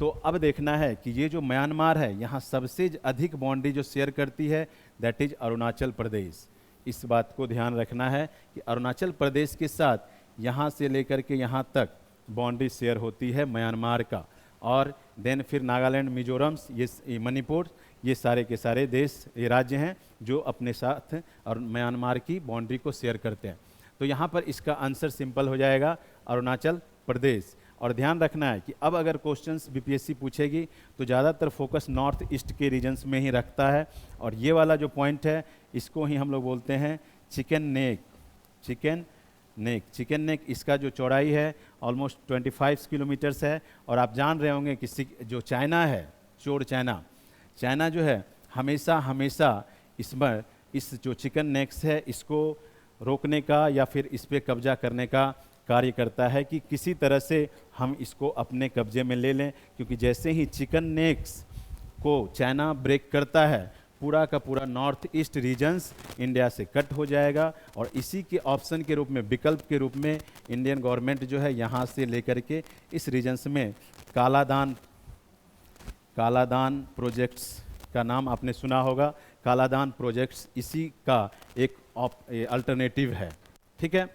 तो अब देखना है कि ये जो म्यांमार है, यहाँ सबसे अधिक बाउंड्री जो शेयर करती है दैट इज अरुणाचल प्रदेश। इस बात को ध्यान रखना है कि अरुणाचल प्रदेश के साथ यहाँ से लेकर के यहाँ तक बाउंड्री शेयर होती है म्यांमार का, और देन फिर नागालैंड, मिजोरम्स, ये मणिपुर, ये सारे के सारे देश, ये राज्य हैं जो अपने साथ और म्यांमार की बाउंड्री को शेयर करते हैं। तो यहाँ पर इसका आंसर सिंपल हो जाएगा अरुणाचल प्रदेश। और ध्यान रखना है कि अब अगर क्वेश्चंस बीपीएससी पूछेगी तो ज़्यादातर फोकस नॉर्थ ईस्ट के रीजन्स में ही रखता है, और ये वाला जो पॉइंट है इसको ही हम लोग बोलते हैं चिकन नेक। इसका जो चौड़ाई है ऑलमोस्ट 25 किलोमीटर्स है। और आप जान रहे होंगे कि जो चाइना है, चोर चाइना जो है हमेशा इसमें इस जो चिकन नेक्स है इसको रोकने का या फिर इस पर कब्जा करने का कार्य करता है कि किसी तरह से हम इसको अपने कब्जे में ले लें, क्योंकि जैसे ही चिकन नेक्स को चाइना ब्रेक करता है, पूरा का पूरा नॉर्थ ईस्ट रीजन्स इंडिया से कट हो जाएगा। और इसी के ऑप्शन के रूप में, विकल्प के रूप में, इंडियन गवर्नमेंट जो है यहाँ से लेकर के इस रीजन्स में कालादान प्रोजेक्ट्स का नाम आपने सुना होगा। कालादान प्रोजेक्ट्स इसी का एक अल्टरनेटिव है। ठीक है,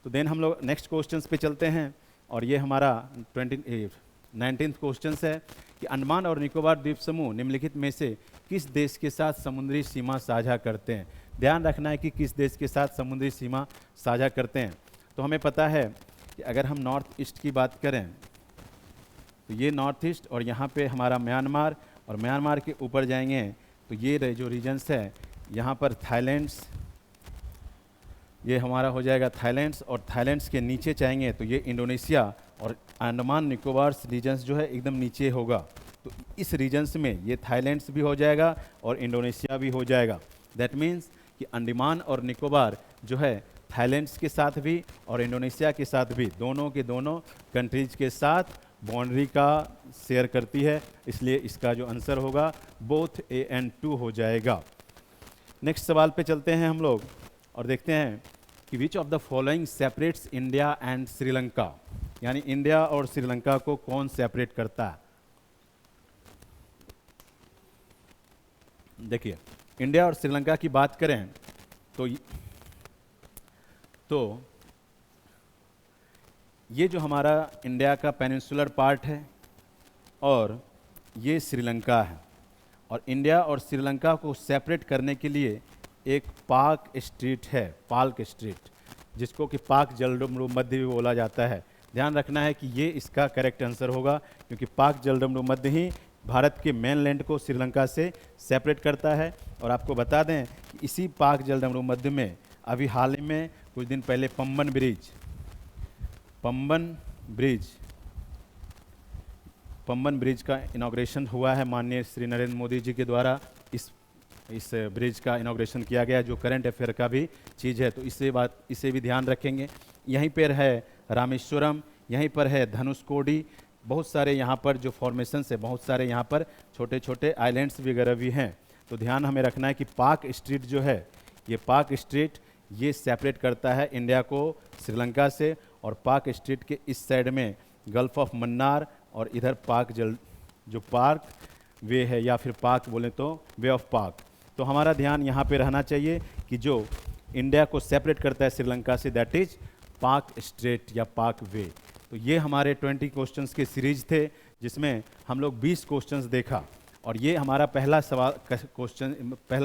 तो देन हम लोग नेक्स्ट क्वेश्चंस पे चलते हैं, और ये हमारा 19th क्वेश्चन है कि अंडमान और निकोबार द्वीप समूह निम्नलिखित में से किस देश के साथ समुद्री सीमा साझा करते हैं। ध्यान रखना है कि किस देश के साथ समुद्री सीमा साझा करते हैं। तो हमें पता है कि अगर हम नॉर्थ ईस्ट की बात करें तो ये नॉर्थ ईस्ट, और यहाँ पे हमारा म्यांमार, और म्यांमार के ऊपर जाएंगे तो ये जो रीजन्स है यहाँ पर थाईलैंड्स, ये हमारा हो जाएगा थाईलैंड्स, और थाईलैंड्स के नीचे चाहेंगे तो ये इंडोनेशिया, और अंडमान निकोबार रीजन्स जो है एकदम नीचे होगा। तो इस रीजन्स में ये थाईलैंड्स भी हो जाएगा और इंडोनेशिया भी हो जाएगा। दैट मीन्स कि अंडमान और निकोबार जो है थाईलैंड्स के साथ भी और इंडोनेशिया के साथ भी, दोनों के दोनों कंट्रीज के साथ बाउंड्री का शेयर करती है, इसलिए इसका जो आंसर होगा बोथ ए एंड 2 हो जाएगा। नेक्स्ट सवाल पे चलते हैं हम लोग और देखते हैं कि which of the following separates India and Sri Lanka, यानी इंडिया और श्रीलंका को कौन सेपरेट करता है। देखिए, इंडिया और श्रीलंका की बात करें तो ये जो हमारा इंडिया का पेनिनसुलर पार्ट है और ये श्रीलंका है, और इंडिया और श्रीलंका को सेपरेट करने के लिए एक पाक स्ट्रीट है, पाल्क स्ट्रीट, जिसको कि पाक जलडमरू मध्य भी बोला जाता है। ध्यान रखना है कि ये इसका करेक्ट आंसर होगा, क्योंकि पाक जलडमरू मध्य ही भारत के मेनलैंड को श्रीलंका से सेपरेट करता है। और आपको बता दें कि इसी पाक जलडमरू मध्य में अभी हाल ही में कुछ दिन पहले पम्बन ब्रिज का इनॉग्रेशन हुआ है, माननीय श्री नरेंद्र मोदी जी के द्वारा इस ब्रिज का इनॉग्रेशन किया गया, जो करंट अफेयर का भी चीज़ है, तो इसे भी ध्यान रखेंगे। यहीं पर है रामेश्वरम, यहीं पर है धनुषकोडी, बहुत सारे यहाँ पर जो फॉर्मेशंस है, बहुत सारे यहाँ पर छोटे छोटे आइलैंड्स वगैरह भी हैं। तो ध्यान हमें रखना है कि पाक स्ट्रीट जो है, ये पाक स्ट्रीट ये सेपरेट करता है इंडिया को श्रीलंका से, और पाक स्ट्रीट के इस साइड में गल्फ ऑफ मन्नार, और इधर जो पार्क वे है, या फिर पाक बोले तो वे ऑफ पाक। तो हमारा ध्यान यहाँ पे रहना चाहिए कि जो इंडिया को सेपरेट करता है श्रीलंका से, दैट इज पाक स्ट्रेट या पाक वे। तो ये हमारे 20 क्वेश्चंस के सीरीज थे, जिसमें हम लोग 20 क्वेश्चंस देखा, और ये हमारा पहला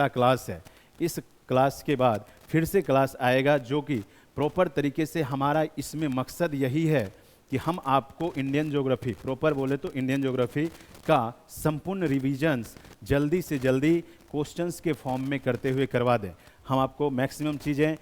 क्लास है। इस क्लास के बाद फिर से क्लास आएगा, जो कि प्रॉपर तरीके से हमारा इसमें मकसद यही है कि हम आपको इंडियन ज्योग्राफी, प्रॉपर बोले तो इंडियन ज्योग्राफी का संपूर्ण रिवीजन्स जल्दी से जल्दी क्वेश्चंस के फॉर्म में करते हुए करवा दें। हम आपको मैक्सिमम चीज़ें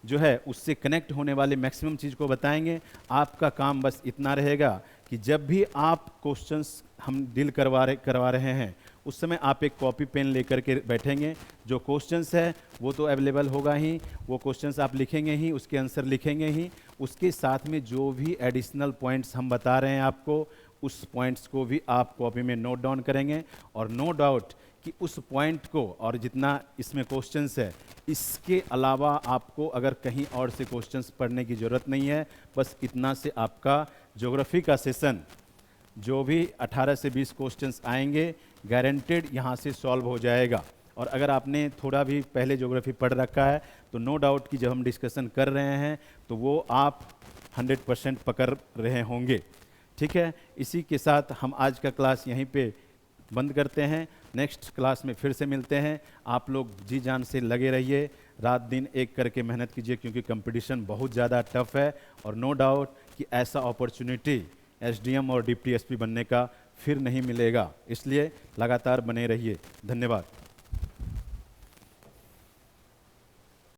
जो है उससे कनेक्ट होने वाले मैक्सिमम चीज़ को बताएंगे। आपका काम बस इतना रहेगा कि जब भी आप क्वेश्चंस हम डील करवा रहे हैं, उस समय आप एक कॉपी पेन लेकर के बैठेंगे। जो क्वेश्चंस है वो तो अवेलेबल होगा ही, वो क्वेश्चंस आप लिखेंगे ही, उसके आंसर लिखेंगे ही, उसके साथ में जो भी एडिशनल पॉइंट्स हम बता रहे हैं आपको, उस पॉइंट्स को भी आप कॉपी में नोट डाउन करेंगे। और नो डाउट कि उस पॉइंट को, और जितना इसमें क्वेश्चंस है, इसके अलावा आपको अगर कहीं और से क्वेश्चंस पढ़ने की ज़रूरत नहीं है। बस इतना से आपका ज्योग्राफी का सेशन, जो भी 18 से 20 क्वेश्चंस आएंगे, गारंटेड यहाँ से सॉल्व हो जाएगा। और अगर आपने थोड़ा भी पहले ज्योग्राफी पढ़ रखा है तो नो डाउट कि जब हम डिस्कशन कर रहे हैं तो वो आप 100% पकड़ रहे होंगे। ठीक है, इसी के साथ हम आज का क्लास यहीं पे बंद करते हैं। नेक्स्ट क्लास में फिर से मिलते हैं। आप लोग जी जान से लगे रहिए, रात दिन एक करके मेहनत कीजिए, क्योंकि कंपटीशन बहुत ज़्यादा टफ है। और नो डाउट कि ऐसा अपॉर्चुनिटी एसडीएम और डिप्टी एसपी बनने का फिर नहीं मिलेगा, इसलिए लगातार बने रहिए। धन्यवाद।